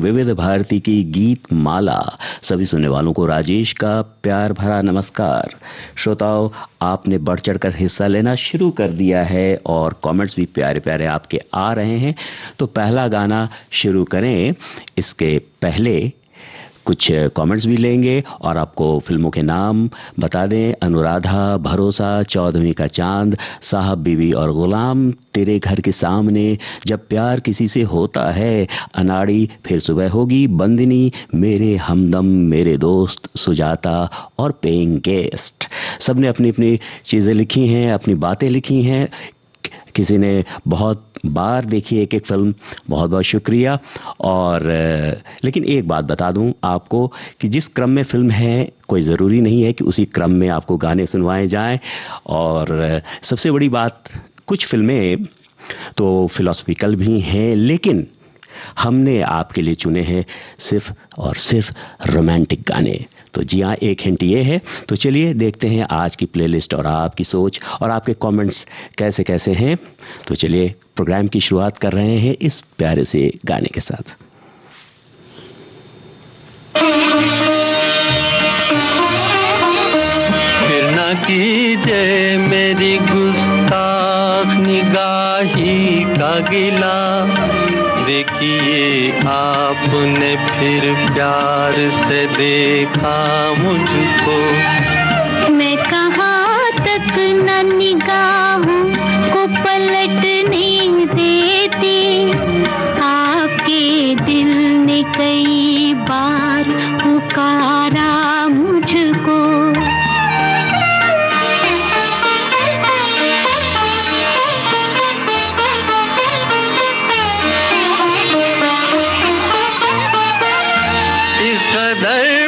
विविध भारती की गीत माला। सभी सुनने वालों को राजेश का प्यार भरा नमस्कार। श्रोताओं, आपने बढ़ चढ़कर हिस्सा लेना शुरू कर दिया है और कमेंट्स भी प्यारे प्यारे आपके आ रहे हैं। तो पहला गाना शुरू करें। इसके पहले कुछ कमेंट्स भी लेंगे और आपको फिल्मों के नाम बता दें। अनुराधा, भरोसा, 14वीं का चांद, साहब बीवी और गुलाम, तेरे घर के सामने, जब प्यार किसी से होता है, अनाड़ी, फिर सुबह होगी, बंदिनी, मेरे हमदम, मेरे दोस्त, सुजाता और पेइंग गेस्ट। सबने अपनी अपनी चीजें लिखी हैं, अपनी बातें लिखी हैं। किसी ने बहुत बार देखी एक एक फिल्म, बहुत बहुत शुक्रिया। और लेकिन एक बात बता दूं आपको कि जिस क्रम में फिल्म है, कोई ज़रूरी नहीं है कि उसी क्रम में आपको गाने सुनवाए जाएं। और सबसे बड़ी बात, कुछ फिल्में तो फिलोसफिकल भी हैं, लेकिन हमने आपके लिए चुने हैं सिर्फ और सिर्फ रोमांटिक गाने। तो जी हाँ, एक हिंट ये है। तो चलिए देखते हैं आज की प्लेलिस्ट और आपकी सोच और आपके कमेंट्स कैसे कैसे हैं। तो चलिए प्रोग्राम की शुरुआत कर रहे हैं इस प्यारे से गाने के साथ। फिर ना कीजिए मेरी गुस्ताख निगाही का गिला, देखिए आपने फिर प्यार से देखा मुझको। मैं कहाँ तक न निगाहों को पलटने देती, आपके दिल ने कई बार पुकारा मुझको।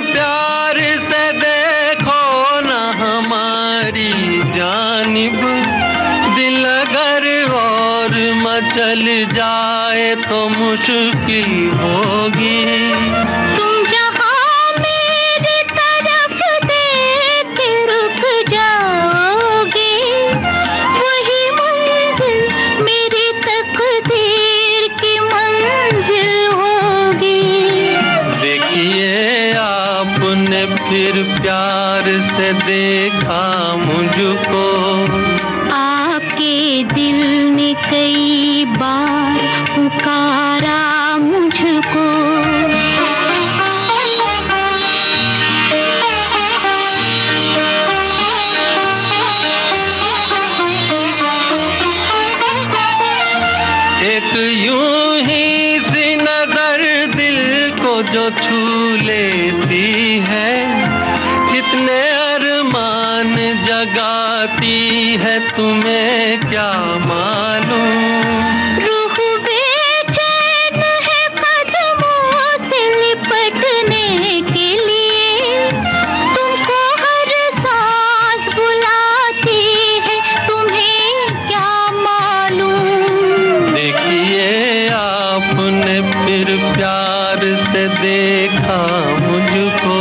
प्यार से देखो ना हमारी जानिब, दिल अगर और मचल जाए तो मुश्किल होगी। तुम जहाँ मेरी तरफ देख रुक जाओगे, वही मंजिल मेरी तकदीर की मंजिल होगी। देखिए आपने फिर प्यार से देखा मुझको, आपके दिल ने कई बार पुकारा मुझको। एक यूं ही सी नजर दिल को जो छू लेती है, कितने अरमान जगाती है तुम्हें क्या मालूम। रूह बेचैन है कदमों से लिपटने के लिए, तुमको हर सांस बुलाती है तुम्हें क्या मालूम। देखिए आपने फिर प्यार से देखा मुझको,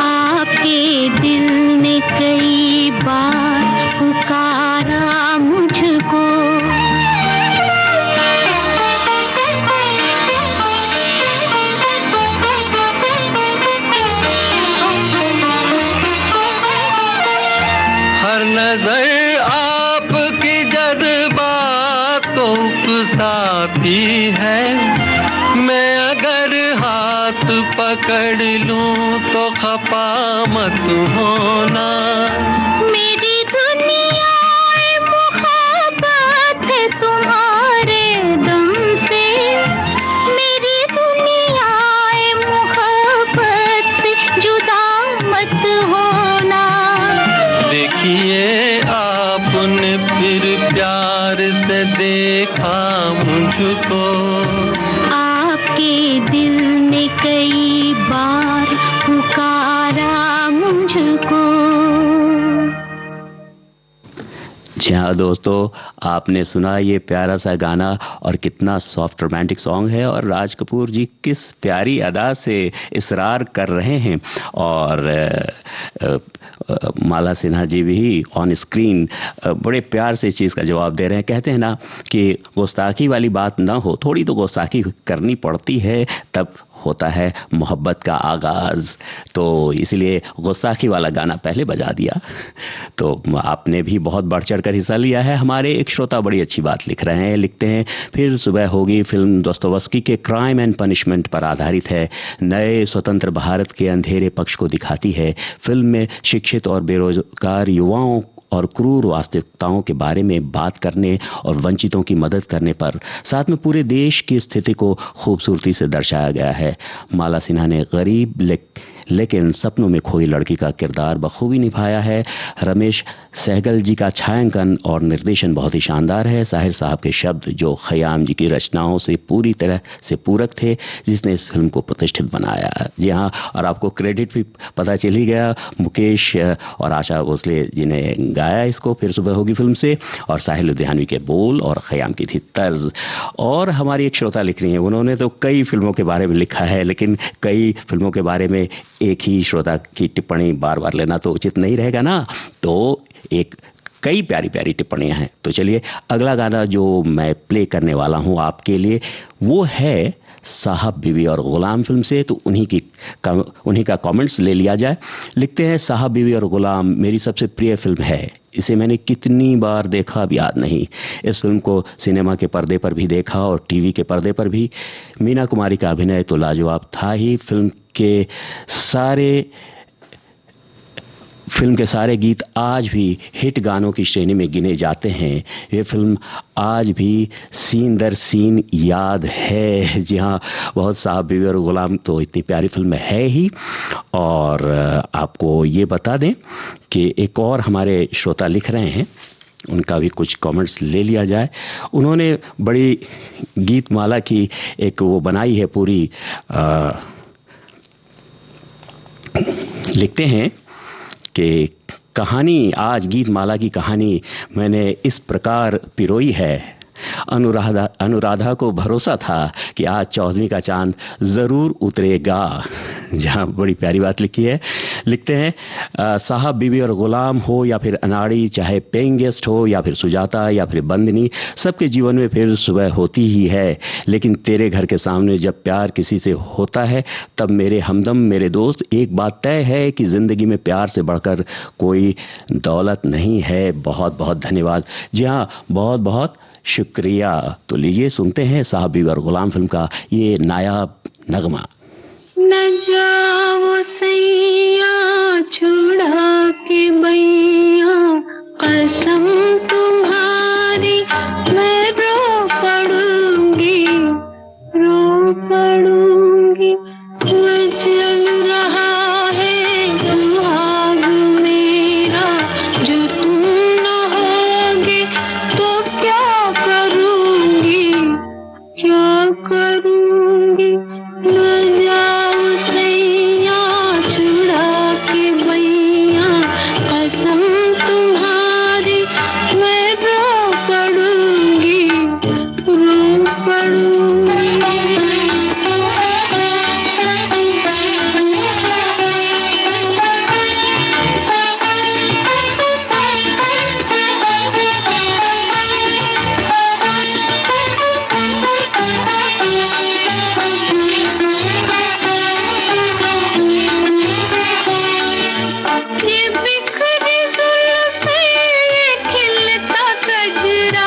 आपके दिल ने कई बार पुकारा मुझको। हर नजर आपकी जज्बात को उकसाती है, मैं अगर हाथ पकड़ लूं तो खफा मत होना। मेरी दुनिया मुहब्बत है तुम्हारे दम से, मेरी दुनिया मुहब्बत से जुदा मत होना। देखिए आपने फिर प्यार से देखा मुझको, आपके दिल ने कई बार पुकारा मुझको। जी हाँ दोस्तों, आपने सुना ये प्यारा सा गाना और कितना सॉफ्ट रोमांटिक सॉन्ग है और राज कपूर जी किस प्यारी अदा से इसरार कर रहे हैं और माला सिन्हा जी भी ऑन स्क्रीन बड़े प्यार से इस चीज़ का जवाब दे रहे हैं। कहते हैं ना कि गुस्ताखी वाली बात ना हो, थोड़ी तो गुस्ताखी करनी पड़ती है, तब होता है मोहब्बत का आगाज। तो इसलिए गुस्ताखी वाला गाना पहले बजा दिया। तो आपने भी बहुत बढ़ चढ़ कर हिस्सा लिया है। हमारे एक श्रोता बड़ी अच्छी बात लिख रहे हैं, लिखते हैं फिर सुबह होगी फिल्म दोस्तोवस्की के क्राइम एंड पनिशमेंट पर आधारित है। नए स्वतंत्र भारत के अंधेरे पक्ष को दिखाती है। फिल्म में शिक्षित और बेरोजगार युवाओं और क्रूर वास्तविकताओं के बारे में बात करने और वंचितों की मदद करने पर साथ में पूरे देश की स्थिति को खूबसूरती से दर्शाया गया है। माला सिन्हा ने गरीब लेकिन सपनों में खोई लड़की का किरदार बखूबी निभाया है। रमेश सहगल जी का छायांकन और निर्देशन बहुत ही शानदार है। साहिर साहब के शब्द जो खयाम जी की रचनाओं से पूरी तरह से पूरक थे, जिसने इस फिल्म को प्रतिष्ठित बनाया। जी हाँ, और आपको क्रेडिट भी पता चल ही गया, मुकेश और आशा भोसले जी ने गाया इसको फिर सुबह होगी फिल्म से, और साहिल लुधियानवी के बोल और खयाम की थी तर्ज। और हमारी एक श्रोता लिख रही हैं, उन्होंने तो कई फिल्मों के बारे में लिखा है, लेकिन कई फिल्मों के बारे में एक ही श्रोता की टिप्पणी बार बार लेना तो उचित नहीं रहेगा ना। तो एक कई प्यारी प्यारी टिप्पणियां हैं। तो चलिए अगला गाना जो मैं प्ले करने वाला हूं आपके लिए वो है साहब बीवी और गुलाम फिल्म से। तो उन्हीं का कमेंट्स ले लिया जाए। लिखते हैं, साहब बीवी और गुलाम मेरी सबसे प्रिय फिल्म है। इसे मैंने कितनी बार देखा अब याद नहीं। इस फिल्म को सिनेमा के पर्दे पर भी देखा और टीवी के पर्दे पर भी। मीना कुमारी का अभिनय तो लाजवाब था ही। फिल्म के सारे गीत आज भी हिट गानों की श्रेणी में गिने जाते हैं। ये फिल्म आज भी सीन दर सीन याद है। जी हाँ, बहुत साहब बीवी और गुलाम तो इतनी प्यारी फिल्म है ही। और आपको ये बता दें कि एक और हमारे श्रोता लिख रहे हैं, उनका भी कुछ कमेंट्स ले लिया जाए। उन्होंने बड़ी गीत माला की एक वो बनाई है पूरी। लिखते हैं कि कहानी, आज गीत माला की कहानी मैंने इस प्रकार पिरोई है। अनुराधा को भरोसा था कि आज 14वीं का चांद जरूर उतरेगा। जहां बड़ी प्यारी बात लिखी है। लिखते हैं, साहब बीवी और गुलाम हो या फिर अनाड़ी, चाहे पेइंग गेस्ट हो या फिर सुजाता या फिर बंदनी, सबके जीवन में फिर सुबह होती ही है। लेकिन तेरे घर के सामने जब प्यार किसी से होता है, तब मेरे हमदम मेरे दोस्त एक बात तय है कि जिंदगी में प्यार से बढ़कर कोई दौलत नहीं है। बहुत बहुत धन्यवाद। जी हाँ, बहुत बहुत शुक्रिया। तो लीजिए सुनते हैं साहब बीवी और गुलाम फिल्म का ये नायाब नगमा। न जाओ सैया छुड़ा के बैया, कसम तुम्हारी मैं रो पड़ूंगी, रो पड़ूंगी। चल रहा है सुहाग मेरा, जो तुम न होगे तो क्या करूंगी, क्या करूंगी। न जाओ सैया छुड़ा के बैया, कसम तुम्हारी मैं रो पड़ूंगी, रो पड़ूंगी। ये बिखरी जुल्फें, ये खिलता गजरा,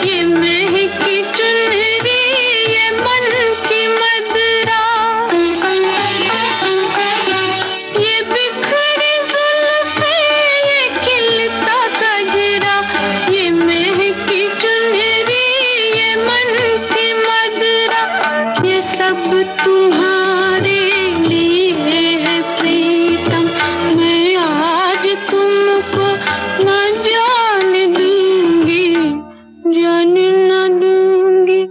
ये महकी चुनरी, ये मन की मदरा। ये बिखरी जुल्फें, ये खिलता गजरा, ये महकी चुनरी, ये मन की मदरा। ये सब तुम्हारे लिए है प्रीतम, मैं आज तुमको न जान दूंगी, जान न दूंगी।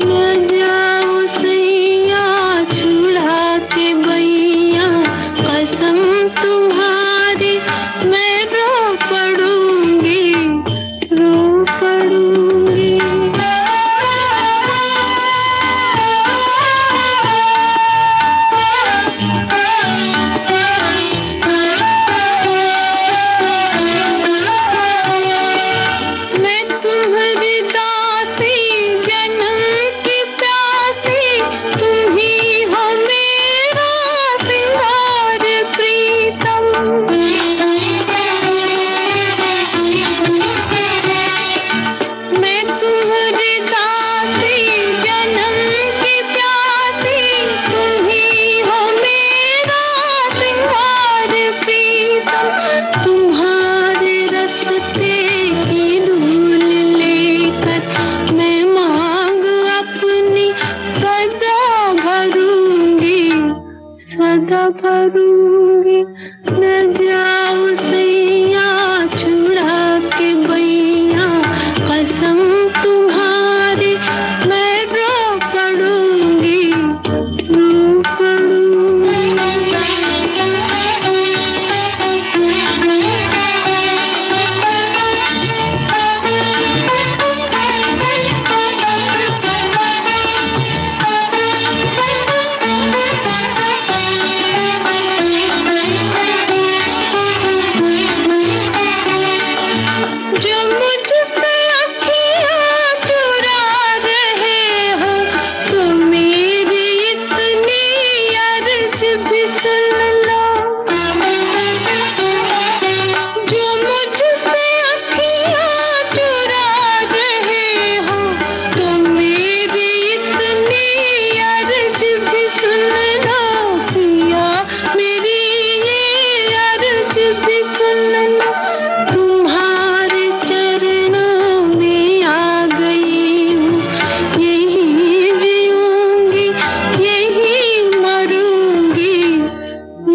न जाओ सैया छुड़ा के बैया, कसम तुम्हारी मैं रो पड़ूंगी, रो सदा भरूंगी, न जाऊं सैया छुड़ा के बैया, कसम तुम्हारी मैं रो पड़ूंगी, रो पड़ूंगी। जो मुझसे अखियाँ चुरा रहे हो, तो मेरी इतनी अर्ज भी सुन लो। जो मुझसे अखियाँ चुरा रहे हो, तो मेरी इतनी अर्ज भी सुन लो। पिया मेरी ये अर्ज भी सुन लो। तुम्हारे चरणों में आ गई हूँ, यहीं जीऊंगी, यहीं मरूंगी,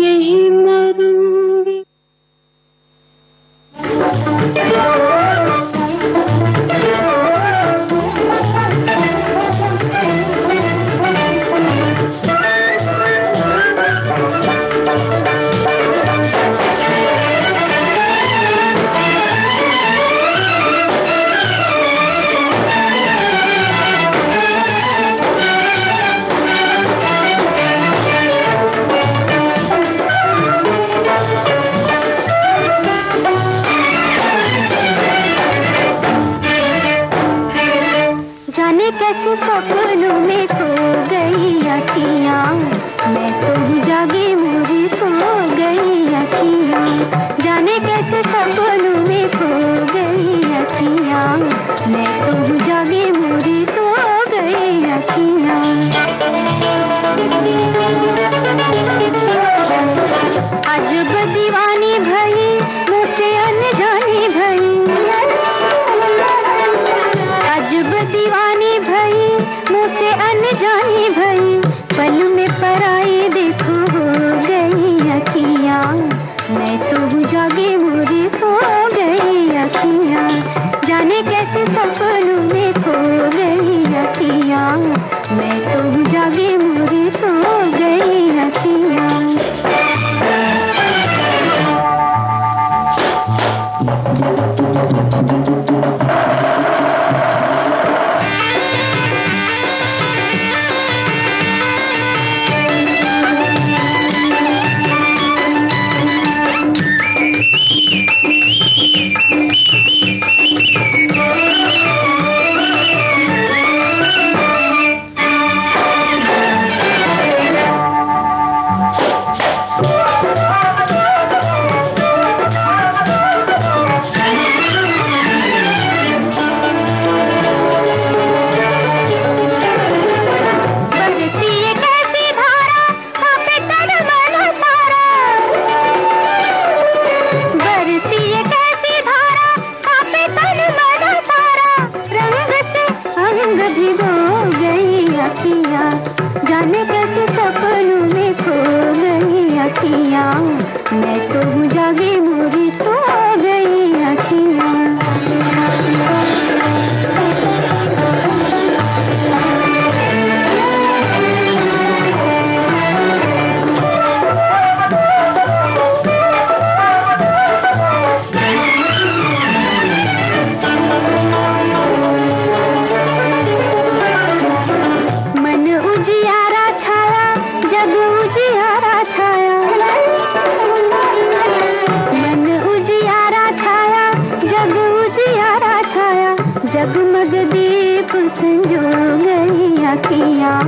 यहीं मरूंगी। जाने कैसे सपनों में खो गई अखियाँ, मैं तो जागी मुझे सो गई अखियाँ। जाने कैसे सपनों में खो गई अखियाँ, मैं तो जागी मुझे सो गई अखियाँ। अजब दीवानी भई, मुझसे अनजानी भई, अजब दीवानी भई, मुझसे अनजानी भई, पल में पराई देखो हो गई अखियाँ, मैं तो जागे मुझे सो गई अखियाँ। जाने कैसे सपनों में खो गई अखियाँ, मैं तो जागे मुझे सो गई अखियाँ। जाने कैसे सपनों में खो गई अखियाँ, मैं तो जागी मुझे सो गई अखियाँ। जगमग दीप संजो गई अखियाँ,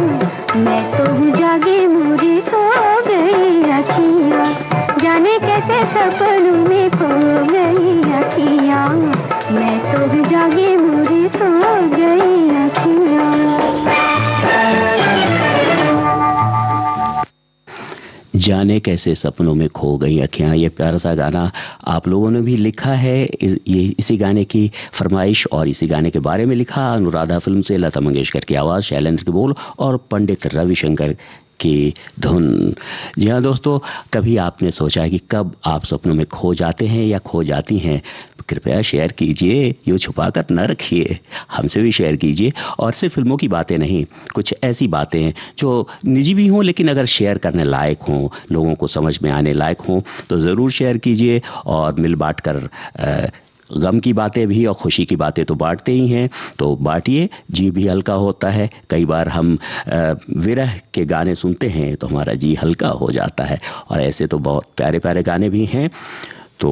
मैं तो जागे मुझे सो गई अखियाँ। जाने कैसे सपनों में खो गई अखियाँ, मैं तो जागे मुझे सो गई अखियाँ। जाने कैसे सपनों में खो गई अखियां, ये प्यारा सा गाना आप लोगों ने भी लिखा है। ये इसी गाने की फरमाइश और इसी गाने के बारे में लिखा अनुराधा फिल्म से लता मंगेशकर की आवाज, शैलेंद्र के बोल और पंडित रविशंकर की धुन। जी हाँ दोस्तों, कभी आपने सोचा है कि कब आप सपनों में खो जाते हैं या खो जाती हैं? कृपया शेयर कीजिए, यूँ छुपा कर न रखिए, हमसे भी शेयर कीजिए। और सिर्फ फिल्मों की बातें नहीं, कुछ ऐसी बातें हैं जो निजी भी हों लेकिन अगर शेयर करने लायक हों, लोगों को समझ में आने लायक हों, तो ज़रूर शेयर कीजिए। और मिल बांट कर गम की बातें भी और खुशी की बातें तो बांटते ही हैं, तो बांटिए, जी भी हल्का होता है। कई बार हम विरह के गाने सुनते हैं तो हमारा जी हल्का हो जाता है, और ऐसे तो बहुत प्यारे प्यारे गाने भी हैं। तो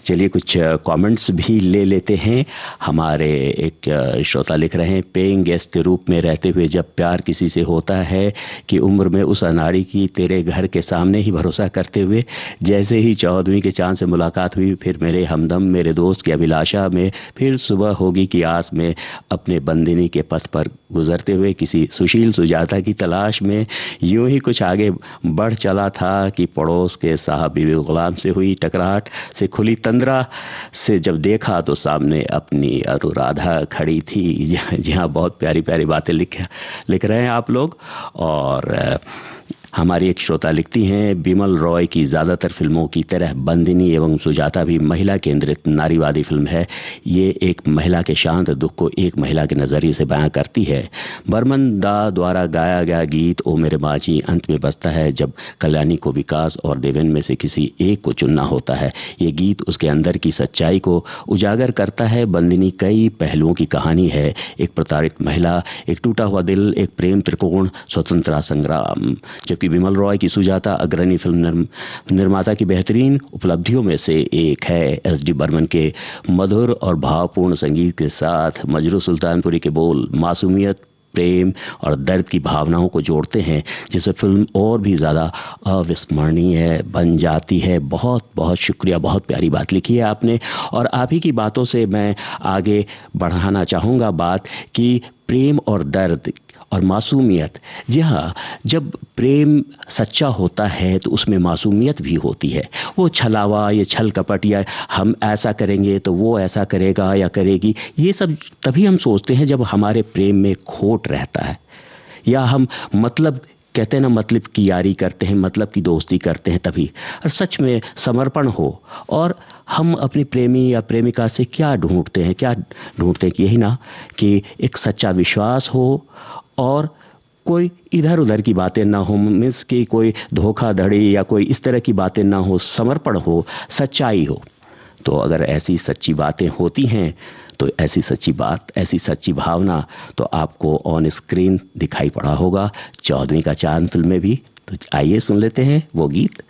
चलिए कुछ कमेंट्स भी ले लेते हैं। हमारे एक श्रोता लिख रहे हैं, पेइंग गेस्ट के रूप में रहते हुए जब प्यार किसी से होता है कि उम्र में उस अनाड़ी की तेरे घर के सामने ही भरोसा करते हुए, जैसे ही 14वीं के चांद से मुलाकात हुई, फिर मेरे हमदम मेरे दोस्त की अभिलाषा में, फिर सुबह होगी की आस में, अपने बंदिनी के पथ पर गुजरते हुए किसी सुशील सुजाता की तलाश में, यूं ही कुछ आगे बढ़ चला था कि पड़ोस के साहब बीवी गुलाम से हुई टकराहट से खुली तंद्रा से जब देखा तो सामने अपनी अनुराधा खड़ी थी। जी हाँ, बहुत प्यारी प्यारी बातें लिख रहे हैं आप लोग। और हमारी एक श्रोता लिखती हैं, बिमल रॉय की ज़्यादातर फिल्मों की तरह बंदिनी एवं सुजाता भी महिला केंद्रित नारीवादी फिल्म है। ये एक महिला के शांत दुख को एक महिला के नज़रिए से बयां करती है। बर्मन दा द्वारा गाया गया गीत ओ मेरे माची अंत में बजता है जब कल्याणी को विकास और देवेन में से किसी एक को चुनना होता है। ये गीत उसके अंदर की सच्चाई को उजागर करता है। बंदिनी कई पहलुओं की कहानी है, एक प्रताड़ित महिला, एक टूटा हुआ दिल, एक प्रेम त्रिकोण, स्वतंत्रता संग्राम। जबकि बिमल रॉय की सुजाता अग्रणी फिल्म निर्माता की बेहतरीन उपलब्धियों में से एक है। एस.डी. बर्मन के मधुर और भावपूर्ण संगीत के साथ मजरू सुल्तानपुरी के बोल मासूमियत, प्रेम और दर्द की भावनाओं को जोड़ते हैं, जिससे फिल्म और भी ज़्यादा अविस्मरणीय बन जाती है। बहुत बहुत शुक्रिया, बहुत प्यारी बात लिखी है आपने। और आप ही की बातों से मैं आगे बढ़ाना चाहूँगा बात कि प्रेम और दर्द और मासूमियत। जी हाँ, जब प्रेम सच्चा होता है तो उसमें मासूमियत भी होती है। वो छलावा, ये छल कपट, या हम ऐसा करेंगे तो वो ऐसा करेगा या करेगी, ये सब तभी हम सोचते हैं जब हमारे प्रेम में खोट रहता है, या हम मतलब कहते हैं ना, मतलब की यारी करते हैं, मतलब की दोस्ती करते हैं तभी। और सच में समर्पण हो, और हम अपनी प्रेमी या प्रेमिका से क्या ढूंढते हैं कि यही ना, कि एक सच्चा विश्वास हो और कोई इधर उधर की बातें ना हो, मीन्स कि कोई धोखाधड़ी या कोई इस तरह की बातें ना हो, समर्पण हो, सच्चाई हो। तो अगर ऐसी सच्ची बातें होती हैं तो ऐसी सच्ची बात, ऐसी सच्ची भावना तो आपको ऑन स्क्रीन दिखाई पड़ा होगा 14वीं का चांद फिल्म में भी। तो आइए सुन लेते हैं वो गीत।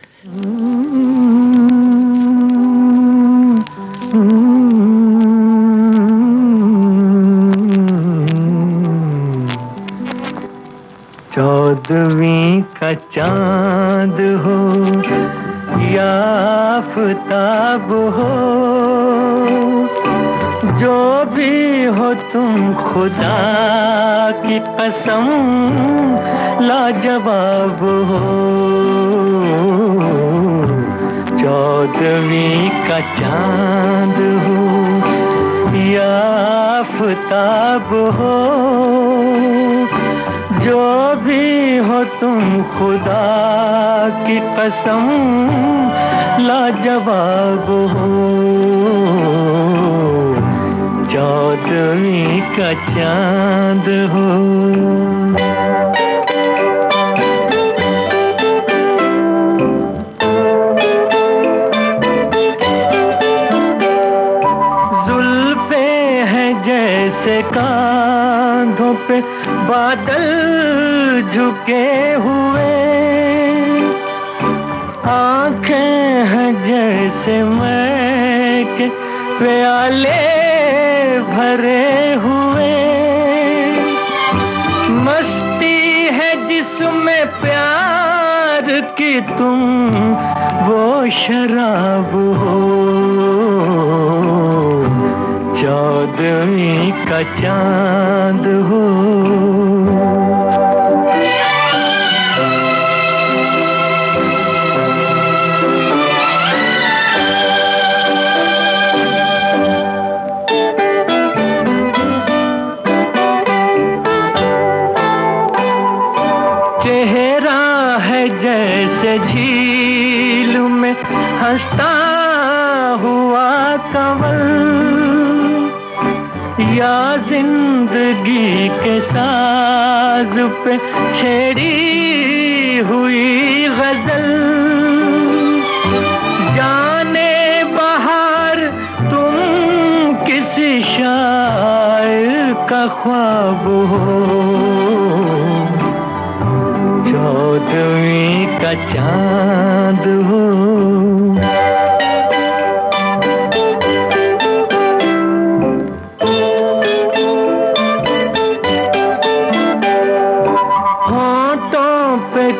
चौदहवीं का चांद हो या आफताब हो, जो भी हो तुम खुदा की कसम लाजवाब हो। चौदहवीं का चांद हो या आफताब हो, जो भी हो तुम खुदा की कसम लाजवाब हो। चौदहवीं का चांद हो। जुल्फे हैं जैसे कांधों पे बादल झुके हुए, आंखें हैं जैसे मैं के प्याले भरे हुए, मस्ती है जिसमें प्यार की तुम वो शराब हो। चौदहवीं का चांद हो। चेहरा है जैसे झील में हंसता हुआ कंवल, या जिंदगी के साज पे छेड़ी हुई गजल। जाने बहार तुम किसी शायर का ख्वाब हो, 14वीं का चांद हो।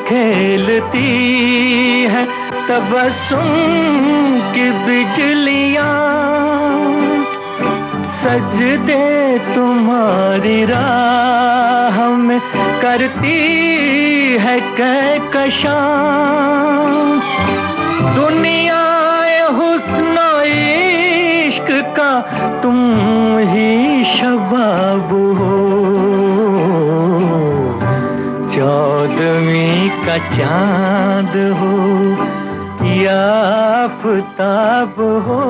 खेलती है तबस्सुम की बिजलियां, सजदे तुम्हारी राह में करती है कहकशां। दुनिया हुस्न इश्क का तुम ही शबाब हो, 14वीं का चांद हो या आफताब हो।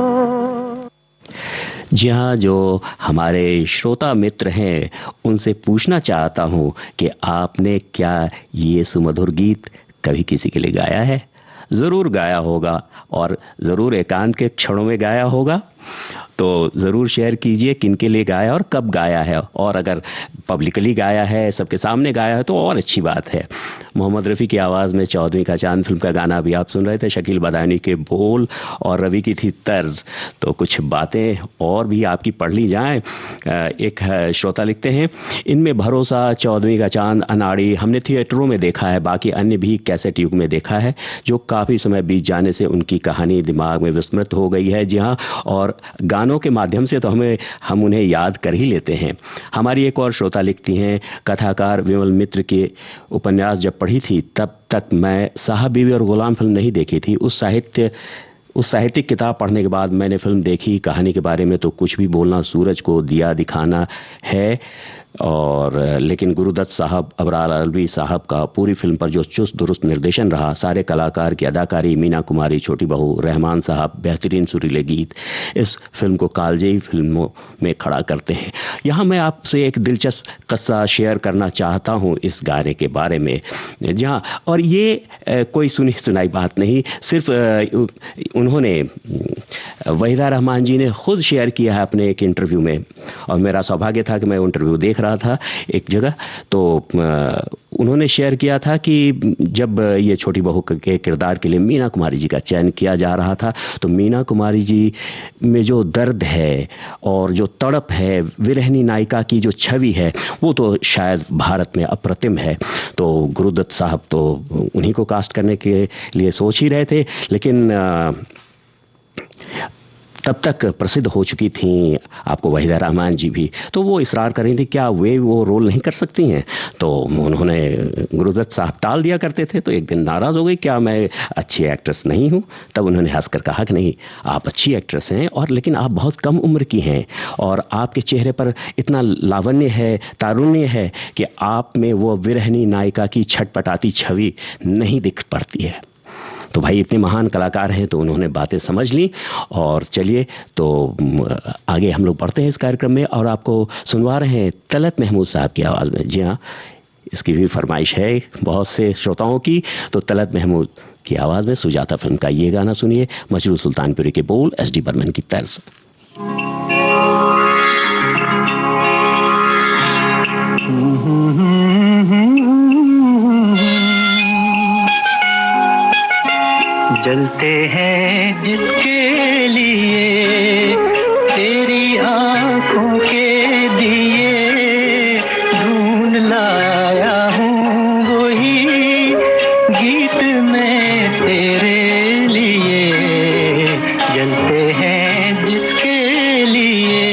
जी हाँ, जो हमारे श्रोता मित्र हैं उनसे पूछना चाहता हूँ कि आपने क्या ये सुमधुर गीत कभी किसी के लिए गाया है? जरूर गाया होगा और जरूर एकांत के क्षणों में गाया होगा, तो ज़रूर शेयर कीजिए किनके लिए गाया और कब गाया है, और अगर पब्लिकली गाया है, सबके सामने गाया है तो और अच्छी बात है। मोहम्मद रफ़ी की आवाज़ में 14वीं का चांद फिल्म का गाना भी आप सुन रहे थे, शकील बदायूनी के बोल और रवि की थी तर्ज। तो कुछ बातें और भी आपकी पढ़ ली जाएं। एक श्रोता लिखते हैं, इनमें भरोसा, 14वीं का चांद, अनाड़ी हमने थिएटरों में देखा है, बाकी अन्य भी कैसेट युग में देखा है, जो काफ़ी समय बीत जाने से उनकी कहानी दिमाग में विस्मृत हो गई है। जी हाँ, और गानों के माध्यम से तो हम उन्हें याद कर ही लेते हैं। हमारी एक और श्रोता लिखती हैं, कथाकार विमल मित्र के उपन्यास जब पढ़ी थी तब तक मैं साहब बीवी और गुलाम फिल्म नहीं देखी थी। उस साहित्यिक किताब पढ़ने के बाद मैंने फिल्म देखी। कहानी के बारे में तो कुछ भी बोलना सूरज को दिया दिखाना है, और लेकिन गुरुदत्त साहब, अबरार अलवी साहब का पूरी फिल्म पर जो चुस्त दुरुस्त निर्देशन रहा, सारे कलाकार की अदाकारी, मीना कुमारी, छोटी बहू, रहमान साहब, बेहतरीन सुरीले गीत इस फिल्म को कालजयी फिल्मों में खड़ा करते हैं। यहाँ मैं आपसे एक दिलचस्प किस्सा शेयर करना चाहता हूँ इस गाने के बारे में। जहाँ और ये कोई सुनी सुनाई बात नहीं, सिर्फ उन्होंने वहीदा रहमान जी ने खुद शेयर किया है अपने एक इंटरव्यू में, और मेरा सौभाग्य था कि मैं इंटरव्यू देख रहा था एक जगह, तो उन्होंने शेयर किया था कि जब ये छोटी बहू के किरदार के लिए मीना कुमारी जी का चयन किया जा रहा था, तो मीना कुमारी जी में जो दर्द है और जो तड़प है, विरहनी नायिका की जो छवि है, वो तो शायद भारत में अप्रतिम है। तो गुरुदत्त साहब तो उन्हीं को कास्ट करने के लिए सोच ही रहे थे, लेकिन तब तक प्रसिद्ध हो चुकी थी आपको वहीदा रहमान जी भी, तो वो इसरार कर रही थी क्या वे वो रोल नहीं कर सकती हैं। तो उन्होंने, गुरुदत्त साहब टाल दिया करते थे, तो एक दिन नाराज़ हो गई, क्या मैं अच्छी एक्ट्रेस नहीं हूँ? तब उन्होंने हंसकर कहा कि नहीं, आप अच्छी एक्ट्रेस हैं, और लेकिन आप बहुत कम उम्र की हैं, और आपके चेहरे पर इतना लावण्य है, तारुण्य है कि आप में वो विरहनी नायिका की छटपटाती छवि नहीं दिख पड़ती है। तो भाई इतने महान कलाकार हैं, तो उन्होंने बातें समझ ली। और चलिए तो आगे हम लोग बढ़ते हैं इस कार्यक्रम में, और आपको सुनवा रहे हैं तलत महमूद साहब की आवाज़ में। जी हाँ, इसकी भी फरमाइश है बहुत से श्रोताओं की, तो तलत महमूद की आवाज़ में सुजाता फिल्म का ये गाना सुनिए, मजरू सुल्तानपुरी के बोल, एस.डी. बर्मन की तर्ज। जलते हैं जिसके लिए तेरी आंखों के दिए, ढूंढ लाया हूँ वही गीत मैं तेरे लिए। जलते हैं जिसके लिए,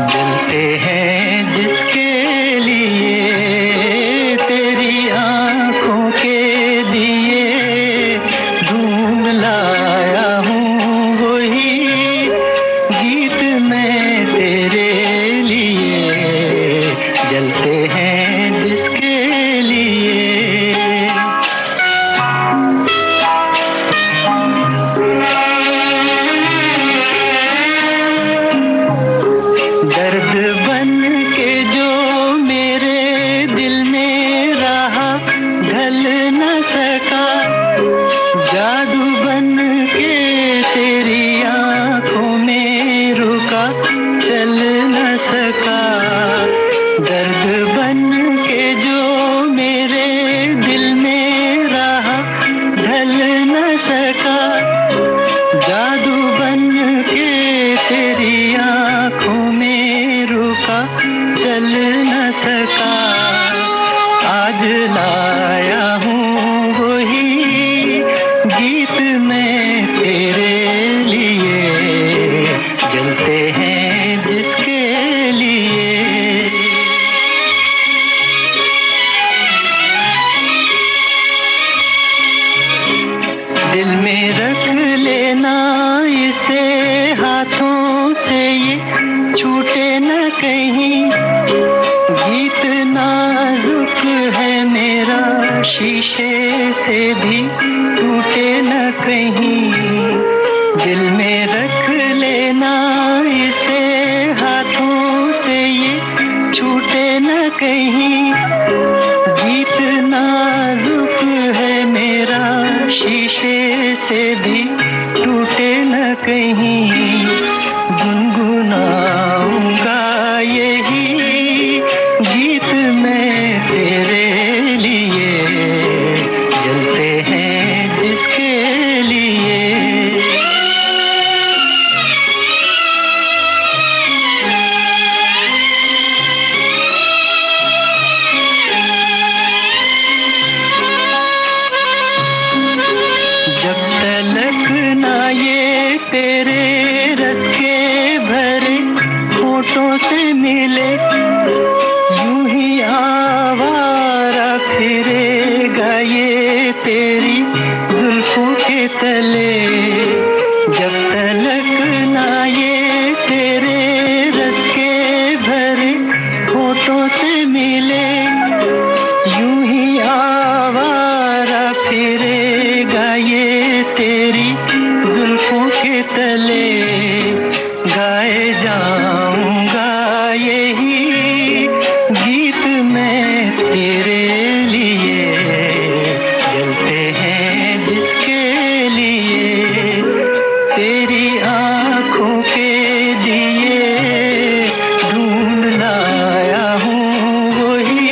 जलते हैं जिसके लिए तेरी आंखों के लाया हूँ वही गीत मैं तेरे लिए, जलते हैं जिसके लिए। दिल में रख लेना इसे हाथों से, ये छूटे न कहीं। गीत नाजुक है मेरा, शीशे से भी टूटे न कहीं। दिल में रख लेना इसे हाथों से, ये छूटे न कहीं। गीत नाजुक है मेरा, शीशे से भी टूटे न कहीं। गुनगुनाऊंगा यही गीत मैं तेरे लिए, जलते हैं जिसके लिए। जब तलक ना ये तेरे रस के भरे होठों से मिले, यूं ही आवारा फिरेगा ये तेरी जुल्फों के तले। जब तलक ना ये तेरे रस के भरे होठों से मिले, यूं ही आवारा फिरेगा ये तेरी जुल्फों के तले। गाए जाऊंगा यही गीत मैं तेरे लिए, जलते हैं जिसके लिए। तेरी आंखों के दिए ढूंढ लाया हूँ वही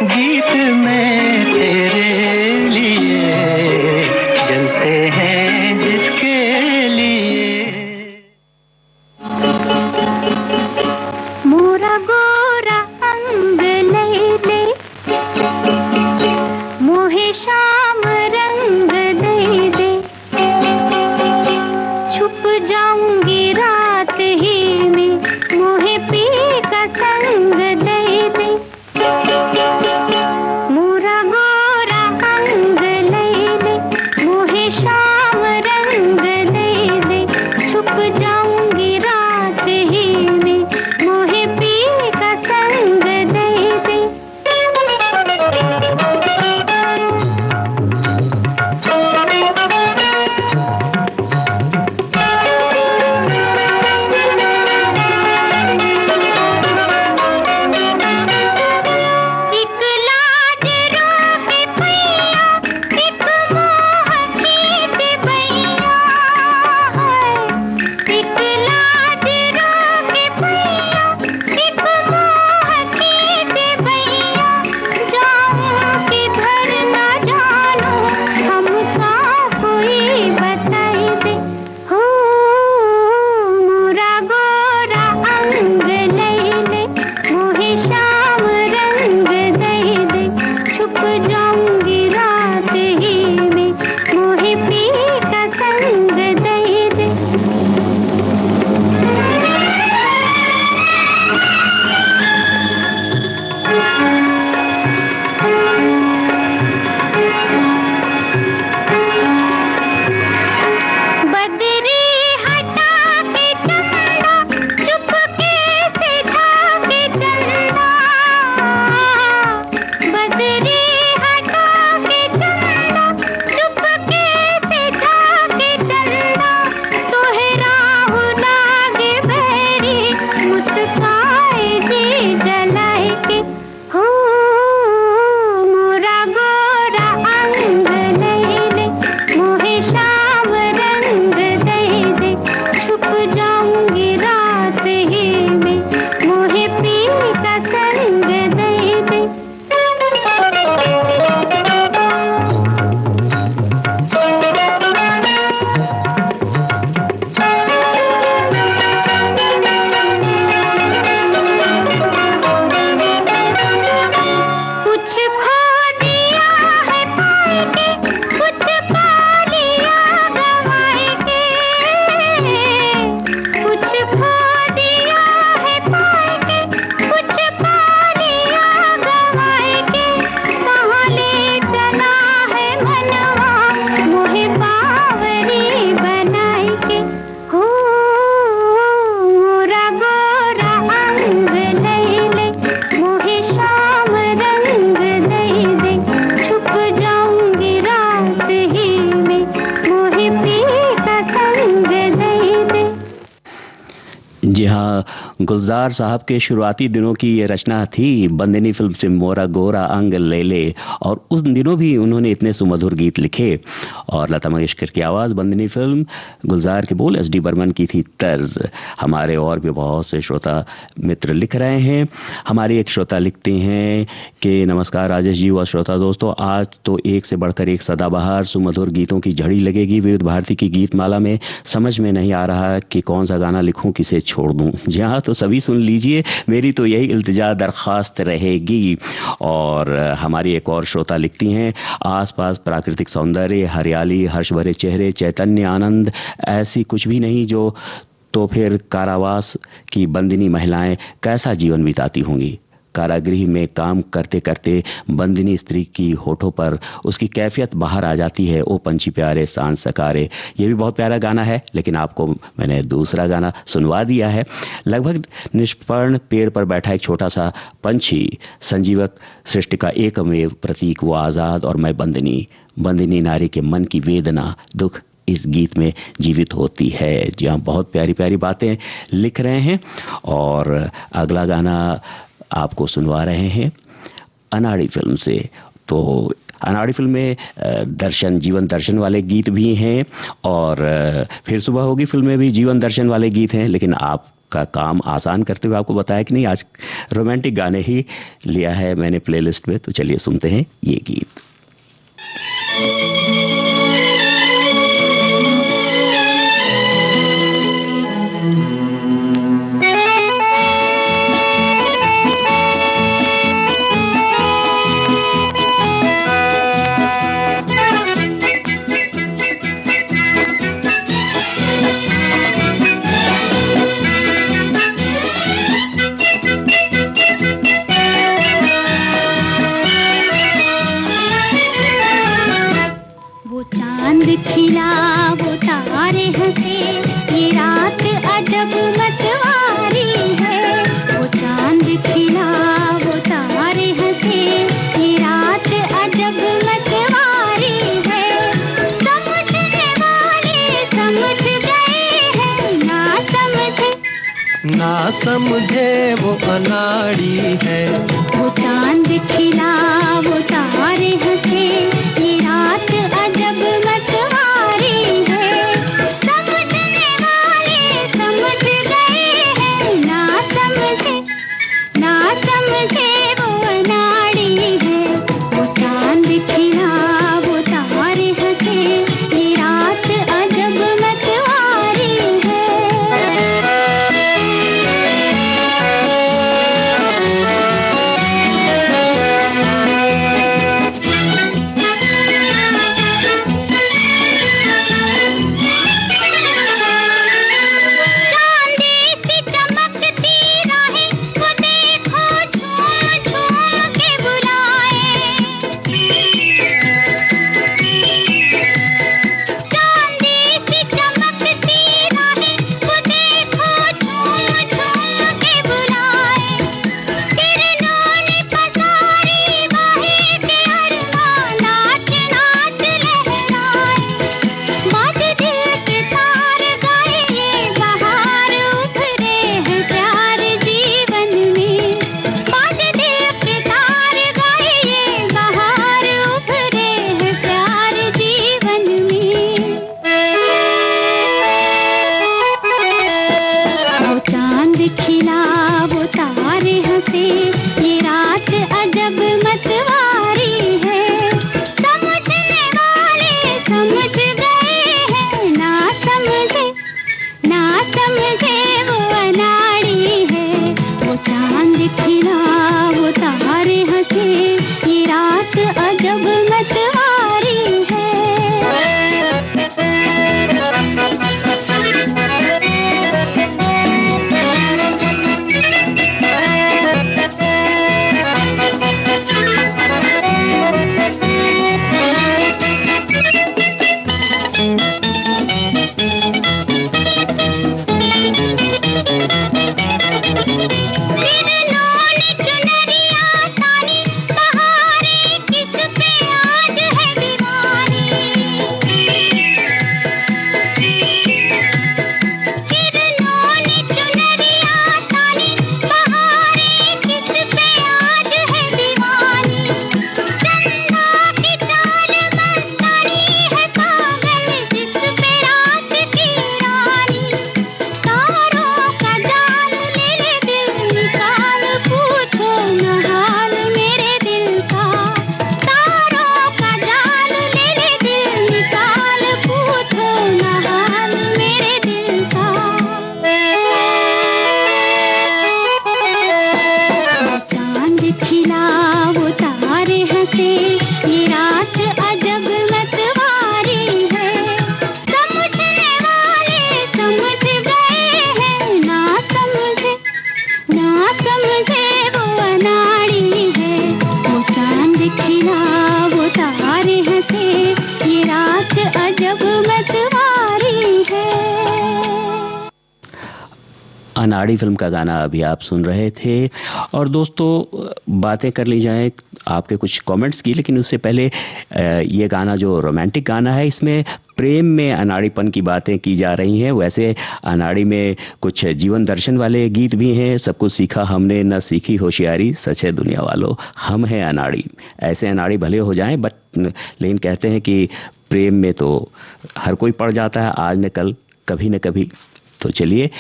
गीत मैं तेरे लिए, जलते हैं जिसके लिए। मोरा गोरा अंग लैले, मोहे श्याम रंग दे दे। छुप जाऊंगी रात ही में, मोहे पी का संग दे दे। मोरा गुलजार साहब के शुरुआती दिनों की ये रचना थी। बंदिनी फिल्म से मोरा गोरा अंग ले ले, और उस दिनों भी उन्होंने इतने सुमधुर गीत लिखे। और लता मंगेशकर की आवाज, बंदिनी फिल्म, गुलजार के बोल, एस डी बर्मन की थी तर्ज। हमारे और भी बहुत से श्रोता मित्र लिख रहे हैं। हमारी एक श्रोता लिखते हैं कि नमस्कार राजेश जी व श्रोता दोस्तों, आज तो एक से बढ़कर एक सदाबहार सुमधुर गीतों की झड़ी लगेगी विविध भारती की गीत माला में। समझ में नहीं आ रहा कि कौन सा गाना लिखूं, किसे छोड़ दूं। जी हाँ, तो सभी सुन लीजिए, मेरी तो यही इल्तिजा दरखास्त रहेगी। और हमारी एक और श्रोता लिखती हैं, आसपास प्राकृतिक सौंदर्य, हरियाली, हर्ष भरे चेहरे, चैतन्य, आनंद, ऐसी कुछ भी नहीं जो, तो फिर कारावास की बंदिनी महिलाएं कैसा जीवन बिताती होंगी। कारागृह में काम करते करते बंदिनी स्त्री की होठों पर उसकी कैफियत बाहर आ जाती है। ओ पंछी प्यारे सांस सकारे, ये भी बहुत प्यारा गाना है, लेकिन आपको मैंने दूसरा गाना सुनवा दिया है। लगभग निष्पर्ण पेड़ पर बैठा एक छोटा सा पंछी, संजीवक सृष्टि का एकमेव प्रतीक, वो आजाद और मैं बंदिनी। बंदिनी नारी के मन की वेदना, दुख इस गीत में जीवित होती है। जी हाँ, बहुत प्यारी प्यारी बातें लिख रहे हैं। और अगला गाना आपको सुनवा रहे हैं अनाड़ी फिल्म से। तो अनाड़ी फिल्म में दर्शन, जीवन दर्शन वाले गीत भी हैं, और फिर सुबह होगी फिल्म में भी जीवन दर्शन वाले गीत हैं। लेकिन आपका काम आसान करते हुए आपको बताया कि नहीं, आज रोमांटिक गाने ही लिया है मैंने प्लेलिस्ट में। तो चलिए सुनते हैं ये गीत। खिला वो तारे हंसे, ये रात अजब मतवारी है। वो चांद खिला वो तारे हंसे, ये रात अजब मतवारी है। समझने वाले समझ गए हैं, ना समझे वो अनाड़ी है। वो चांद खिला वो तारे हंसे, ये रात अजब मतवारी है। समझने वाले समझ गए हैं, ना समझे वो अनाड़ी है। वो चांद खिला वो तारे हंसे, ये रात अजब मतवारी है। चला वो तारे हंसे, ये रात अजब मतवारी है। अनाड़ी फिल्म का गाना अभी आप सुन रहे थे। और दोस्तों बातें कर ली जाएं आपके कुछ कमेंट्स की, लेकिन उससे पहले ये गाना जो रोमांटिक गाना है, इसमें प्रेम में अनाड़ीपन की बातें की जा रही हैं। वैसे अनाड़ी में कुछ जीवन दर्शन वाले गीत भी हैं। सब कुछ सीखा हमने न सीखी होशियारी, सच है दुनिया वालों हम हैं अनाड़ी। ऐसे अनाड़ी भले हो जाएं लेकिन कहते हैं कि प्रेम में तो हर कोई पड़ जाता है आज न कल, कभी न कभी। तो चलिए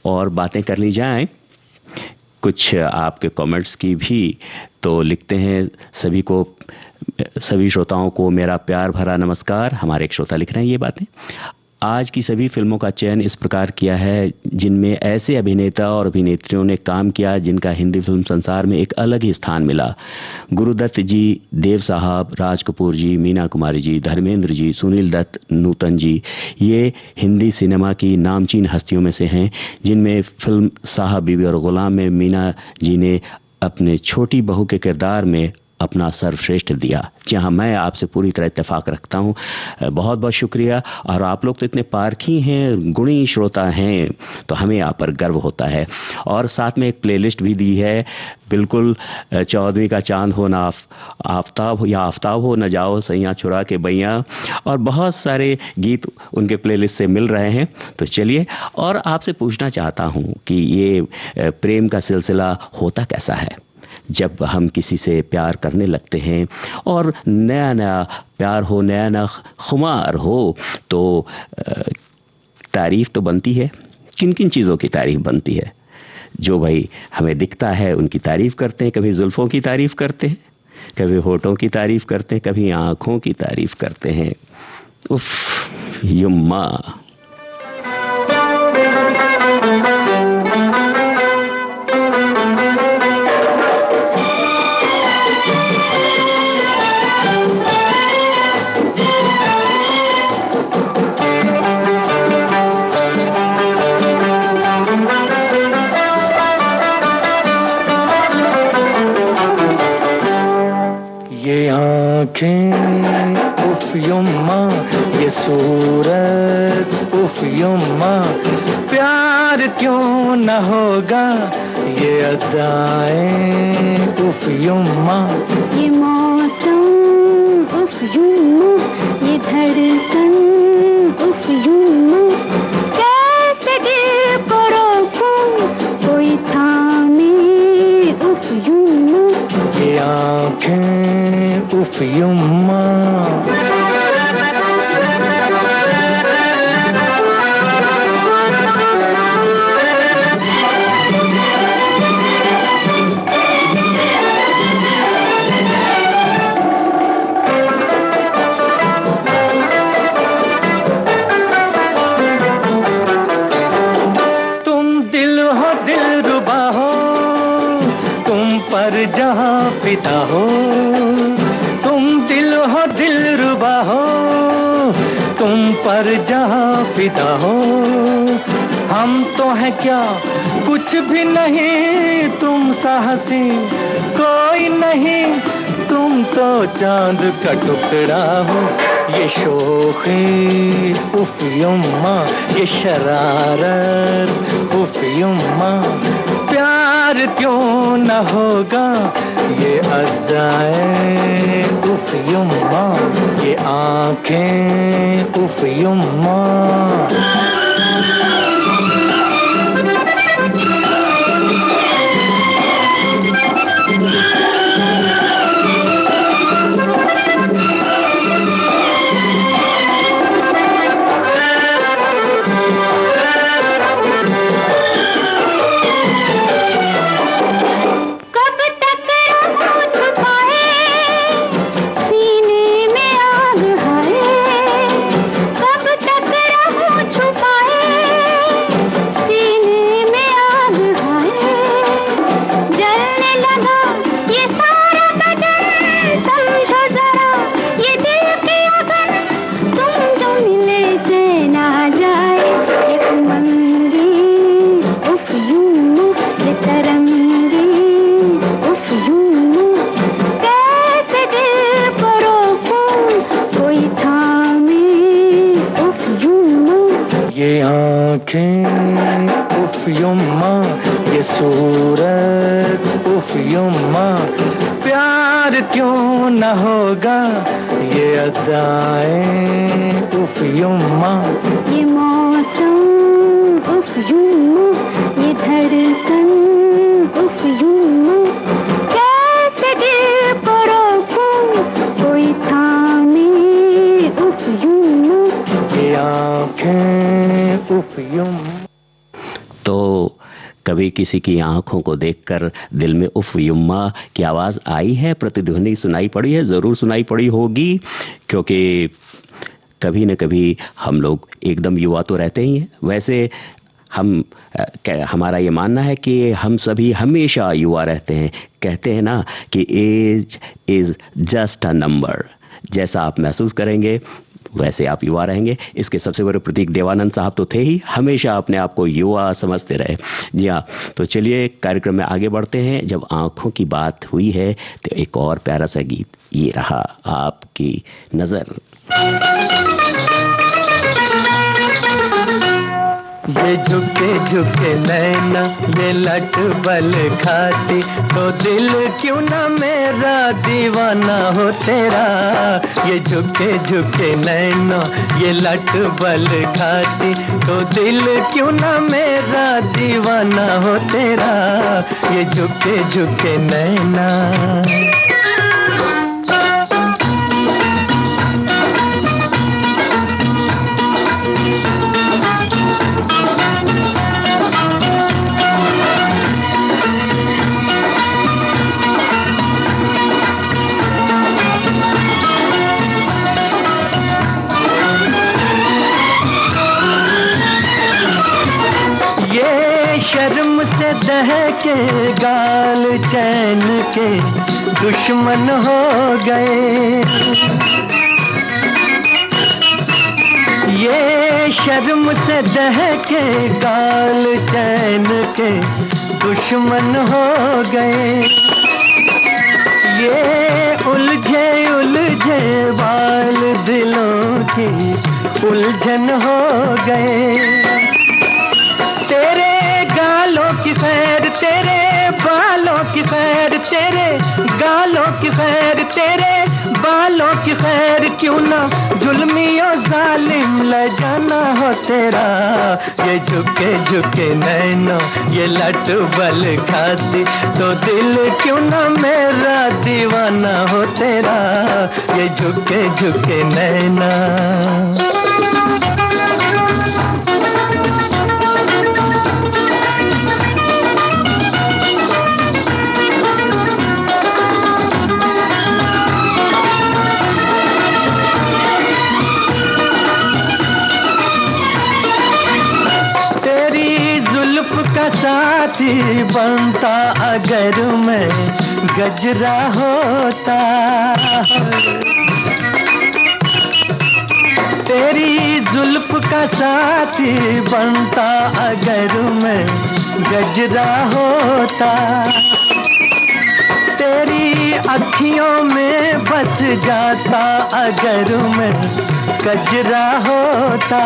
और बातें कर ली जाएं कुछ आपके कमेंट्स की भी। तो लिखते हैं सभी श्रोताओं को मेरा प्यार भरा नमस्कार। हमारे एक श्रोता लिख रहे हैं ये बातें। आज की सभी फिल्मों का चयन इस प्रकार किया है जिनमें ऐसे अभिनेता और अभिनेत्रियों ने काम किया जिनका हिंदी फिल्म संसार में एक अलग ही स्थान मिला। गुरुदत्त जी, देव साहब, राज कपूर जी, मीना कुमारी जी, धर्मेंद्र जी, सुनील दत्त, नूतन जी, ये हिंदी सिनेमा की नामचीन हस्तियों में से हैं जिनमें फिल्म साहब बीवी और गुलाम में मीना जी ने अपने छोटी बहू के किरदार में अपना सर्वश्रेष्ठ दिया। जी हाँ, मैं आपसे पूरी तरह इत्तेफाक रखता हूँ। बहुत बहुत शुक्रिया। और आप लोग तो इतने पारखी हैं, गुणी श्रोता हैं, तो हमें आप पर गर्व होता है। और साथ में एक प्लेलिस्ट भी दी है, बिल्कुल 14वीं का चांद हो ना आफ्ताब हो, या आफ्ताब हो न जाओ सैया चुरा के बैया, और बहुत सारे गीत उनके प्लेलिस्ट से मिल रहे हैं। तो चलिए और आपसे पूछना चाहता हूँ कि ये प्रेम का सिलसिला होता कैसा है जब हम किसी से प्यार करने लगते हैं और नया नया प्यार हो, नया नया खुमार हो, तो तारीफ तो बनती है। किन किन चीज़ों की तारीफ बनती है? जो भाई हमें दिखता है उनकी तारीफ करते हैं। कभी जुल्फों की तारीफ करते हैं, कभी होठों की तारीफ करते हैं, कभी आंखों की तारीफ करते हैं। उफ यम्मा। उफ यम्मा, ये सूरत उफ यम्मा, प्यार क्यों न होगा ये अदाएं उफ यम्मा, ये मौसम उफ यम्मा, ये धड़कन उफ यम्मा, कैसे दिल को रोकूं कोई थामे उफ यम्मा, ये आँखें उफ यम्मा। तुम दिल हो दिलरुबा हो, तुम पर जहाँ फिदा हो, तुम दिल हो दिलरुबा हो, तुम पर जहाँ फिदा हो। हम तो हैं क्या कुछ भी नहीं, तुम साहसी कोई नहीं, तुम तो चांद का टुकड़ा हो। ये शोखी उफ यम्मा, ये शरारत उफ यम्मा, प्यार क्यों न होगा ये अदाएं उफ यम्मा, ये आँखें उफ यम्मा। छुपाए आंखें उफ युम्मा, ये सूरत उफ युम्मा, प्यार क्यों न होगा ये अदाएं उफ युम्मा, ये मौसम उफ युम्मा, ये धड़कन उफ युम्मा, कैसे दिल को रोकूं कोई थामे उफ युम्मा, ये आंखें उफ युम्मा। तो कभी किसी की आंखों को देखकर दिल में उफ युम्मा की आवाज आई है, प्रतिध्वनि सुनाई पड़ी है? जरूर सुनाई पड़ी होगी, क्योंकि कभी न कभी हम लोग एकदम युवा तो रहते ही हैं। वैसे हमारा ये मानना है कि हम सभी हमेशा युवा रहते हैं। कहते हैं ना कि age is just a number. जैसा आप महसूस करेंगे वैसे आप युवा रहेंगे। इसके सबसे बड़े प्रतीक देवानंद साहब तो थे ही, हमेशा अपने आप को युवा समझते रहे। जी हाँ, तो चलिए कार्यक्रम में आगे बढ़ते हैं। जब आंखों की बात हुई है तो एक और प्यारा सा गीत ये रहा, आपकी नजर। ये झुके झुके नैना, ये लट बल खाती, तो दिल क्यों ना मेरा दीवाना हो तेरा। ये झुके झुके नैना, ये लट बल खाती, तो दिल क्यों ना मेरा दीवाना हो तेरा। ये झुके झुके नैना। शर्म से दहके गाल चैन के दुश्मन हो गए। ये शर्म से दहके गाल चैन के दुश्मन हो गए। ये उलझे उलझे बाल दिलों की उलझन हो गए। तेरे गालों की खैर, तेरे बालों की खैर, तेरे गालों की खैर, तेरे बालों की खैर, क्यों ना जुल्मी और जालिम ले जाना हो तेरा। ये झुके झुके नैनो, ये लट बल खाती, तो दिल क्यों ना मेरा दीवाना हो तेरा। ये झुके झुके नैना। साथी बनता अगर मैं गजरा होता, तेरी जुल्फ का साथी बनता अगर मैं गजरा होता। तेरी अखियों में बस जाता अगर मैं गजरा होता।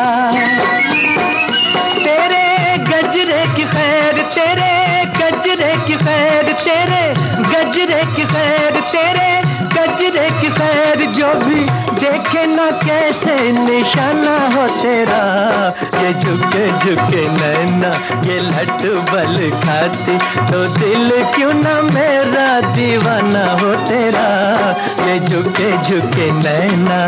तेरे गजरे की खैर, तेरे गजरे की खैर, तेरे गजरे की खैर, तेरे गजरे की खैर, जो भी देखे ना कैसे निशाना हो तेरा। ये झुके झुके नैना, ये लट बल खाती, तो दिल क्यों ना मेरा दीवाना हो तेरा। ये झुके झुके नैना।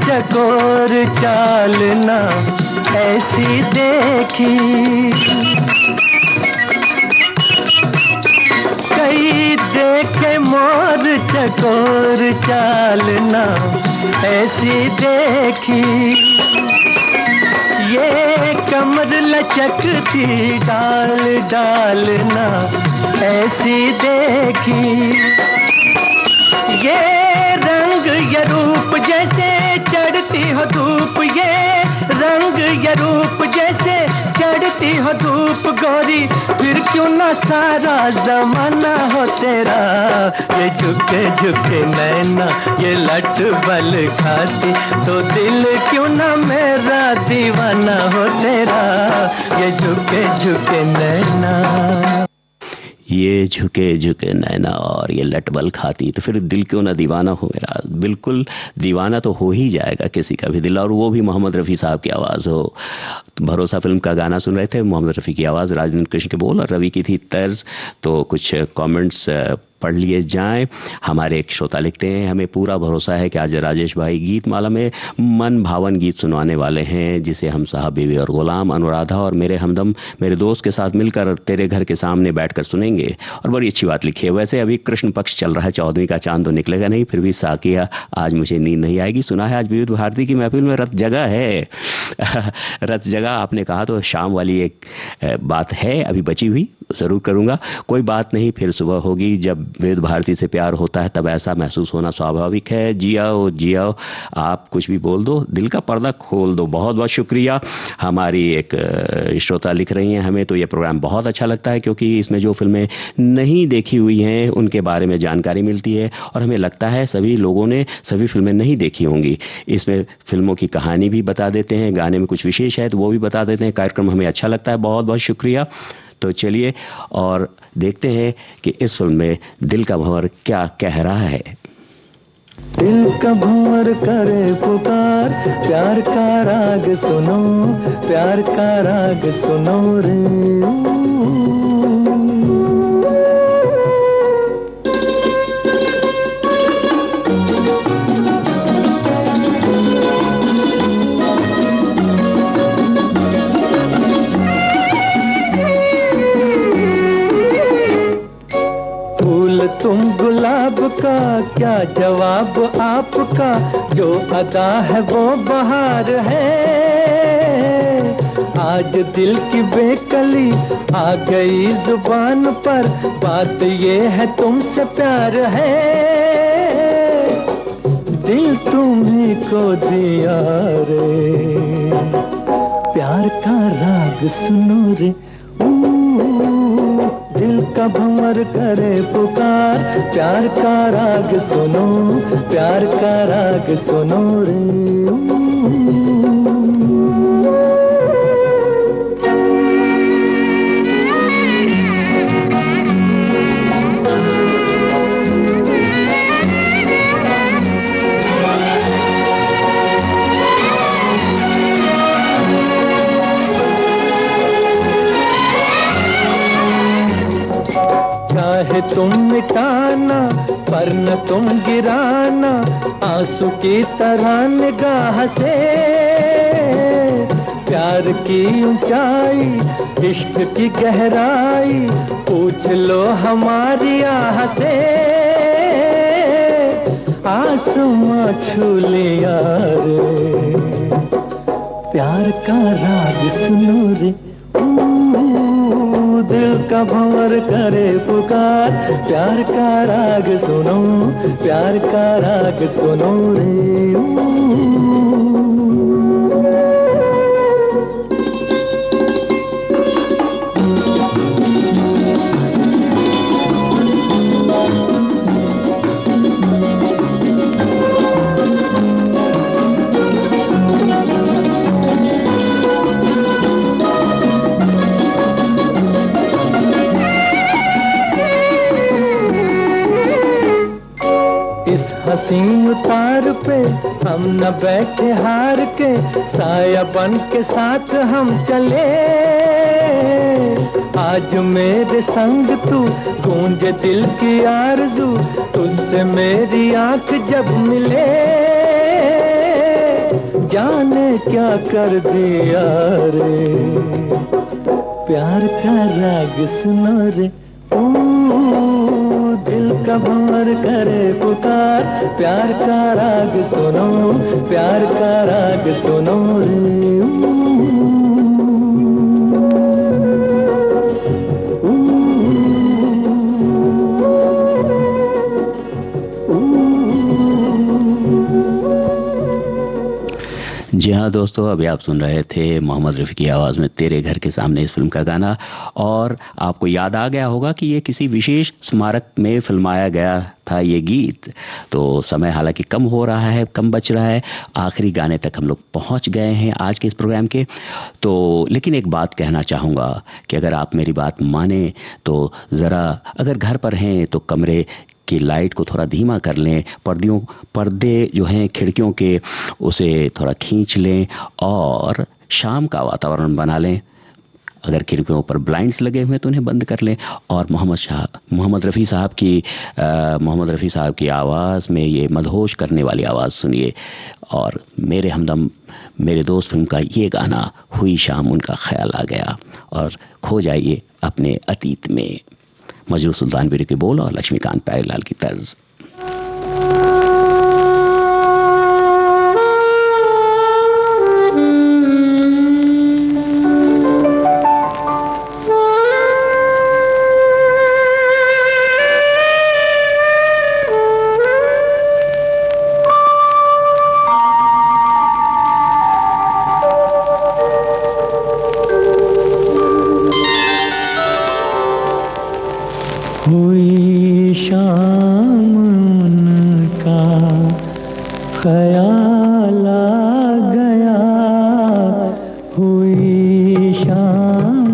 चकोर चालना ऐसी देखी, कई देखे मोर चकोर चालना ऐसी देखी। ये कमर लचकती डाल डालना ऐसी देखी। ये रंग ये रूप जैसे चढ़ती हो धूप, ये रंग ये रूप जैसे चढ़ती हो धूप गोरी, फिर क्यों ना सारा जमाना हो तेरा। ये झुके झुके नैना ये लट बल खाती, तो दिल क्यों ना मेरा दीवाना हो तेरा। ये झुके झुके नैना, ये झुके झुके नैना और ये लटबल खाती, तो फिर दिल क्यों ना दीवाना हो मेरा। बिल्कुल दीवाना तो हो ही जाएगा किसी का भी दिल, और वो भी मोहम्मद रफ़ी साहब की आवाज़ हो। भरोसा फिल्म का गाना सुन रहे थे, मोहम्मद रफ़ी की आवाज़, राजेंद्र कृष्ण के बोल और रवि की थी तर्ज। तो कुछ कमेंट्स पढ़ लिए जाएं। हमारे एक श्रोता लिखते हैं, हमें पूरा भरोसा है कि आज राजेश भाई गीत माला में मन भावन गीत सुनवाने वाले हैं, जिसे हम साहब, बीवी और गुलाम, अनुराधा और मेरे हमदम मेरे दोस्त के साथ मिलकर तेरे घर के सामने बैठकर सुनेंगे। और बड़ी अच्छी बात लिखी है। वैसे अभी कृष्ण पक्ष चल रहा है, 14वीं का चांद तो निकलेगा नहीं, फिर भी साकिया आज मुझे नींद नहीं आएगी। सुना है आज विविध भारती की महफिल में रत जगह है। रत जगह आपने कहा तो शाम वाली एक बात है अभी बची हुई, जरूर करूंगा। कोई बात नहीं, फिर सुबह होगी। जब वेद भारती से प्यार होता है तब ऐसा महसूस होना स्वाभाविक है। जियाओ जियाओ, आप कुछ भी बोल दो, दिल का पर्दा खोल दो। बहुत बहुत शुक्रिया। हमारी एक श्रोता लिख रही हैं, हमें तो ये प्रोग्राम बहुत अच्छा लगता है क्योंकि इसमें जो फिल्में नहीं देखी हुई हैं उनके बारे में जानकारी मिलती है, और हमें लगता है सभी लोगों ने सभी फिल्में नहीं देखी होंगी। इसमें फिल्मों की कहानी भी बता देते हैं, गाने में कुछ विशेष है तो वो भी बता देते हैं। कार्यक्रम हमें अच्छा लगता है, बहुत बहुत शुक्रिया। तो चलिए और देखते हैं कि इस फिल्म में दिल का भंवर क्या कह रहा है। दिल का भंवर करे पुकार, प्यार का राग सुनो, प्यार का राग सुनो रे। तुम गुलाब का क्या जवाब आपका, जो अदा है वो बहार है। आज दिल की बेकली आ गई जुबान पर, बात ये है तुमसे प्यार है। दिल तुम्हीं को दिया रे, प्यार का राग सुनो रे। दिल का भंवर करे पुकार, प्यार का राग सुनो, प्यार का राग सुनो रे। तुम मिटाना पर न तुम गिराना, आंसू की तरह निगाह से। प्यार की ऊंचाई, इश्क की गहराई, पूछ लो हमारी आह से। आसमां छू लिया रे, प्यार का राग सुनो रे। दिल का भंवर करे पुकार, प्यार का राग सुनो, प्यार का राग सुनो रे। हसीन उतार पे हम न बैठे हार के, साया बन के साथ हम चले। आज मेरे संग तू, गूंज दिल की आरज़ू, तुझसे मेरी आंख जब मिले। जाने क्या कर दिया रे, प्यार का राग सुनो रे। दिल का भंवर करे पुकार, प्यार का राग सुनो, प्यार का राग सुनो रे। दोस्तों, अभी आप सुन रहे थे मोहम्मद रफ़ी की आवाज़ में तेरे घर के सामने इस फिल्म का गाना। और आपको याद आ गया होगा कि ये किसी विशेष स्मारक में फिल्माया गया था ये गीत। तो समय हालांकि कम हो रहा है, कम बच रहा है, आखिरी गाने तक हम लोग पहुंच गए हैं आज के इस प्रोग्राम के। तो लेकिन एक बात कहना चाहूँगा कि अगर आप मेरी बात माने तो ज़रा अगर घर पर हैं तो कमरे की लाइट को थोड़ा धीमा कर लें, पर्दे जो हैं खिड़कियों के उसे थोड़ा खींच लें और शाम का वातावरण बना लें। अगर खिड़कियों पर ब्लाइंड्स लगे हुए तो उन्हें बंद कर लें और मोहम्मद रफ़ी साहब की आवाज़ में ये मदहोश करने वाली आवाज़ सुनिए। और मेरे हमदम मेरे दोस्त फिल्म का ये गाना हुई शाम उनका ख्याल आ गया, और खो जाइए अपने अतीत में। मजरू सुल्तानपुरी के बोल और लक्ष्मीकांत प्यारेलाल की तर्ज। हुई शाम उनका ख्याल आ गया, हुई शाम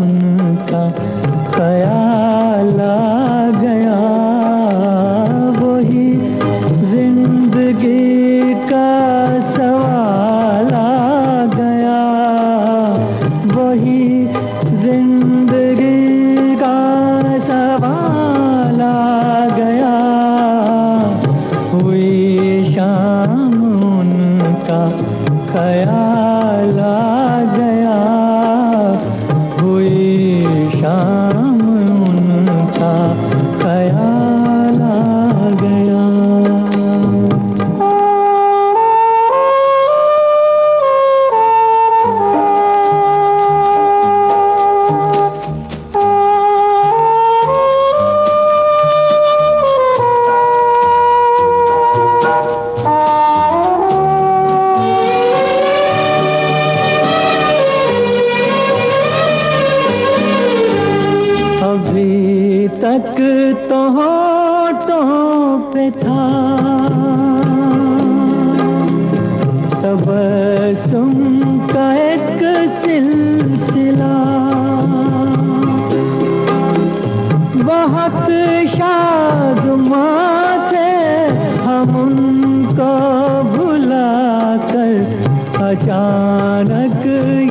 उनका ख्याल आ गया, वही जिंदगी का सवाल आ गया, वही जिंदगी का सवाल आ गया, हुई शाम उनका ख्याल आ गया, हुई शाम उनका ख्याल आ गया। अभी तक तो होठों पे था तबस्सुम का एक सिलसिला, बहुत शादमां थे हम उनको भुला कर, अचानक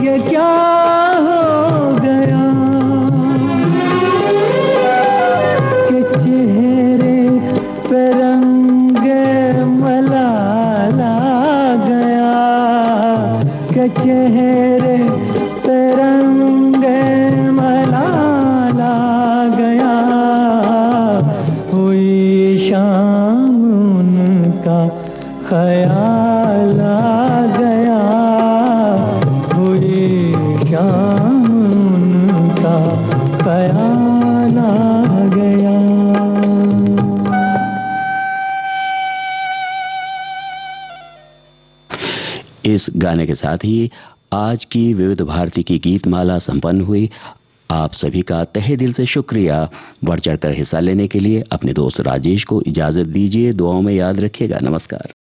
ये क्या हो गया कि चेहरे पे रंगे मलाल आ गया, कि चेहरे पे रंगे मलाल आ गया, हुई शाम उनका ख्याल आ गया, हुई शाम उनका ख्याल आ गया। इस गाने के साथ ही आज की विविध भारती की गीत माला संपन्न हुई। आप सभी का तहे दिल से शुक्रिया। बढ़ चढ़कर हिस्सा लेने के लिए अपने दोस्त राजेश को इजाजत दीजिए। दुआओं में याद रखिएगा। नमस्कार।